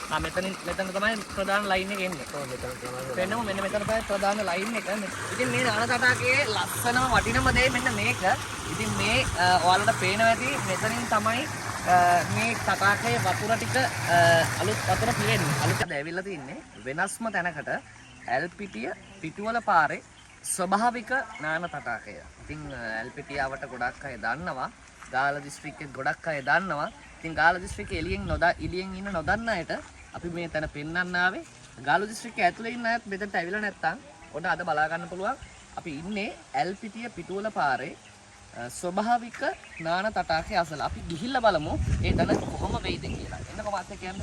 මෙතන තමයි ප්‍රධාන ලයින් එක එන්නේ. ඔව් මෙතන තමයි. පෙන්නමු මෙන්න මෙතන තමයි ප්‍රධාන ලයින් එක. ඉතින් මේ නාන තටාකයේ ලස්සනම වටිනම දේ මෙන්න මේක. ඉතින් මේ ඔයාලට පේනවා ඇති මෙතනින් තමයි මේ තටාකයේ වතුර ටික අලුත් වතුර පිරෙන්නේ. අලුත් ඇවිල්ලා තින්නේ වෙනස්ම තැනකට ඇල්පිටිය පිටුවල පාරේ ස්වභාවික නාන තටාකය. ඉතින් ඇල්පිටියාවට ගොඩක් අය දන්නවා. ගාල්ල දිස්ත්‍රික්කයේ ගොඩක් අය දන්නවා. ඉතින් ගාල්ල දිස්ත්‍රික්කයේ එළියෙන් ඉන්න නොදන්න අයට අපි මේ තැන පෙන්වන්න ආවේ. ගාල්ල දිස්ත්‍රික්කයේ ඇතුලේ ඉන්න අයත් මෙතනට ඇවිල්ලා නැත්තම් ඔන්න අද බලා ගන්න පුළුවන්. අපි ඉන්නේ ඇල්පිටිය පිටුවල පාරේ ස්වභාවික නාන තටාකයේ අසල. අපි ගිහිල්ලා බලමු ඒ තැන කොහොම වෙයිද කියලා. එන්නකො මාත් එක්ක යන්න.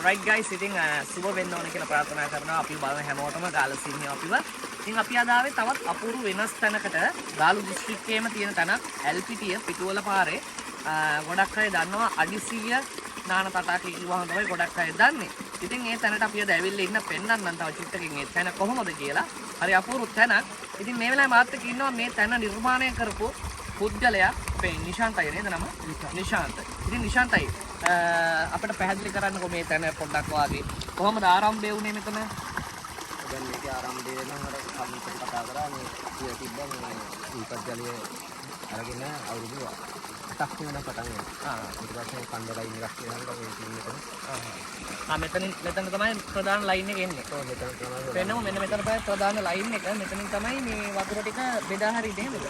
right guys, ඉතින් සුබ වෙන්න ඕන කියලා ප්‍රාර්ථනා කරනවා. අපි බලන හැමෝටම ගාල්ල සිංහයෝ අපිව. ඉතින් අපි අද ආවේ තවත් අපූර්ව වෙනස් තැනකට. ගාල්ල දිස්ත්‍රික්කයේම තියෙන තැනක් ඇල්පිටිය පිටුවල පාරේ. ගොඩක් අය දන්නවා අඩි 100 නාන තටාකේ කිව්වම තමයි ගොඩක් අය දන්නේ. ඉතින් මේ තැනට අපි අද ඇවිල්ලා ඉන්න පෙන්නන්නම් තව චුට්ටකින් මේ තැන කොහොමද කියලා. හරි අපූර්ව තැනක්. ඉතින් මේ වෙලාවේ මාත් එක්ක ඉන්නවා මේ තැන නිර්මාණය කරපු පුද්ගලයා. අපේ නිශාන්තයි නේද නම? නිශාන්ත. ඉතින් නිශාන්තයි අපිට පැහැදිලි කරන්නකො මේ තැන පොඩ්ඩක් වාගේ කොහොමද ආරම්භය වුනේ මෙතන? දැන් මේක ආරම්භය නම් අර කම්පියුටර් කතා කරා මේ කිය තිබ්බා මේ දීපත් ජලය අරගෙන අවුරුදු 8ක් වෙනකම් පටන් ගත්තා. ඊට පස්සේ කණ්ඩායම් එකක් කියනවා මේ ටීම් එකට. මෙතන තමයි ප්‍රධාන ලයින් එක එන්නේ. ඔව් මෙතන තමයි. පෙන්නමු මෙන්න මෙතන තමයි ප්‍රධාන ලයින් එක. මෙතනින් තමයි මේ වතුර ටික බෙදා හරින්නේ නේද?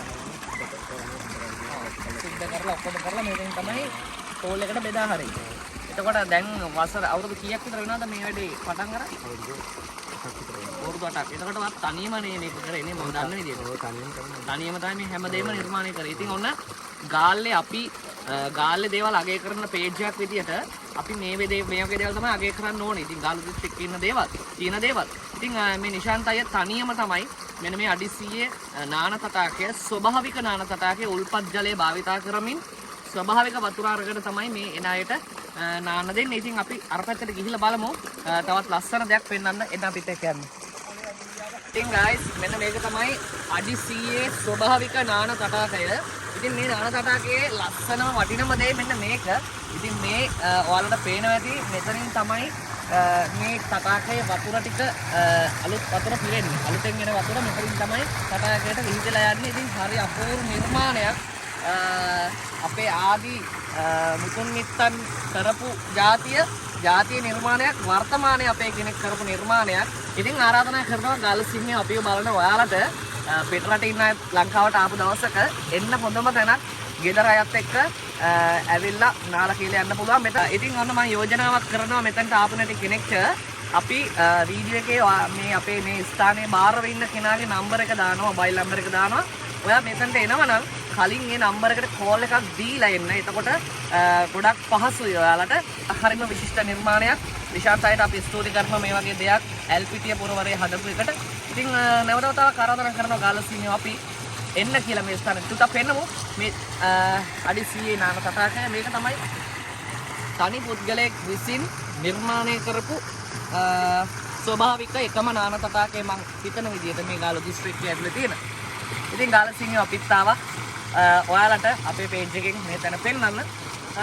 සිද්ධ කරලා ඔක්කොම කරලා මෙතෙන් තමයි කෝල් එකට බෙදා හරින්නේ. එතකොට දැන් වසර අවුරුදු කීයක් විතර වෙනවද මේ වැඩේ පටන් අරන්? අවුරුදු 8ක්. එතකොට වත් තනියම නේ මේක කරේ නේ මම දන්න විදියට. ඔව් තනියම කරනවා. තනියම තමයි මේ හැමදේම නිර්මාණය කරේ. ඉතින් ඔන්න ගාල්ලේ අපි ගාල්ලේ දේවල් අගය කරන පේජ් එකක් විදියට අපි මේ වගේ දේවල් තමයි අගය කරන්න ඕනේ. ඉතින් ගාල්ල දිස්ත්‍රික්කේ ඉන්න දේවල්, තියෙන දේවල්. ඉතින් මේ නිශාන්ත අය තනියම තමයි මෙන්න මේ අඩි 100 නාන තටාකය ස්වභාවික නාන තටාකයේ උල්පත් ජලය භාවිතා කරමින් ස්වභාවික වතුර අරගෙන තමයි මේ එන අයට නාන්න දෙන්නේ. ඉතින් අපි අර පැත්තට ගිහිල්ලා බලමු. තවත් ලස්සන දෙයක් පෙන්වන්න එන්න අපිට එක්ක යන්න. ඉතින් guys මෙන්න මේක තමයි අඩි 100 ස්වභාවික නාන තටාකය. ඉතින් මේ නාන තටාකයේ ලස්සනම වටිනම දේ මෙන්න මේක. ඉතින් මේ ඔයාලට පේනවා ඇති මෙතනින් තමයි මේ තටාකයේ වතුර ටික අලුත් වතුර පිරෙන්නේ. අලුතෙන් එන වතුර මෙතනින් තමයි තටාකයට විහිදලා යන්නේ. ඉතින් හරි අපූර්ව නිර්මාණයක්. අපේ ආදි මුතුන් මිත්තන් කරපු ජාතිය නිර්මාණයක් වර්තමානයේ අපේ කෙනෙක් කරපු නිර්මාණයක්. ඉතින් ආරාධනා කරනවා ගාල්ල සිංහයෝ අපිව බලන ඔයාලට පිටරට ඉන්න ලංකාවට ආපු දවසක එන්න හොඳම තැනක් ගෙදර අයත් එක්ක ඇවිල්ලා නාලා කියලා යන්න පුළුවන්. ඉතින් ඔන්න මම යෝජනාවක් කරනවා මෙතනට ආපු නැති කෙනෙක්ට අපි වීඩියෝ එකේ මේ අපේ මේ ස්ථානයේ බාරව ඉන්න කෙනාගේ නම්බර එක දානවා, මොබයිල් නම්බර එක දානවා. ඔයා මෙතනට එනවනම් කලින් ඒ නම්බර එකට කෝල් එකක් දීලා එන්න. එතකොට ගොඩක් පහසුයි ඔයාලට. හරිම විශිෂ්ට නිර්මාණයක්. නිශාන්තයට අපි ස්තුති කරනවා මේ වගේ දෙයක් ඇල්පිටිය පුරවරේ හදපු එකට. ඉතින් නැවතවතාවක් ආරාධනා කරනවා ගාල්ල සිංහයෝ අපි එන්න කියලා මේ ස්ථානෙට. තුටක් පෙන්නමු. මේ අඩි 100 නාන තටාකය මේක තමයි තනි පුද්ගලයෙක් විසින් නිර්මාණය කරපු ස්වභාවික එකම නාන තටාකය මං හිතන විදිහට මේ ගාල්ල දිස්ත්‍රික්කයේ ඇතුලේ තියෙන. ඉතින් ගාල්ල සිංහයෝ අපිත් ආවා. ඔයාලට අපේ පේජ් එකෙන් මේ තැන පෙන්නන්න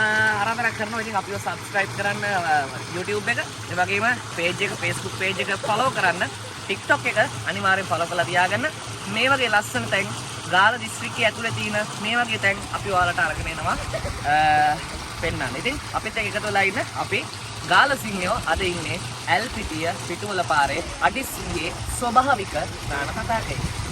ආරාධනා කරනවා. ඉතින් අපිව subscribe කරන්න YouTube එක, ඒ වගේම page එක Facebook page එක follow කරන්න, TikTok එක අනිවාර්යෙන් follow කරලා තියාගන්න. මේ වගේ ලස්සන තැන් ගාල්ල දිස්ත්‍රික්කයේ ඇතුලේ තියෙන මේ වගේ තැන් අපි ඔයාලට අරගෙන එනවා පෙන්නන්න. ඉතින් අපිත් එක්ක එකතු වෙලා ඉන්න අපි ගාල්ල සිංහයෝ අද ඉන්නේ ඇල්පිටිය පිටුවල පාරේ අඩි 100 ස්වභාවික නාන තටාකයේ.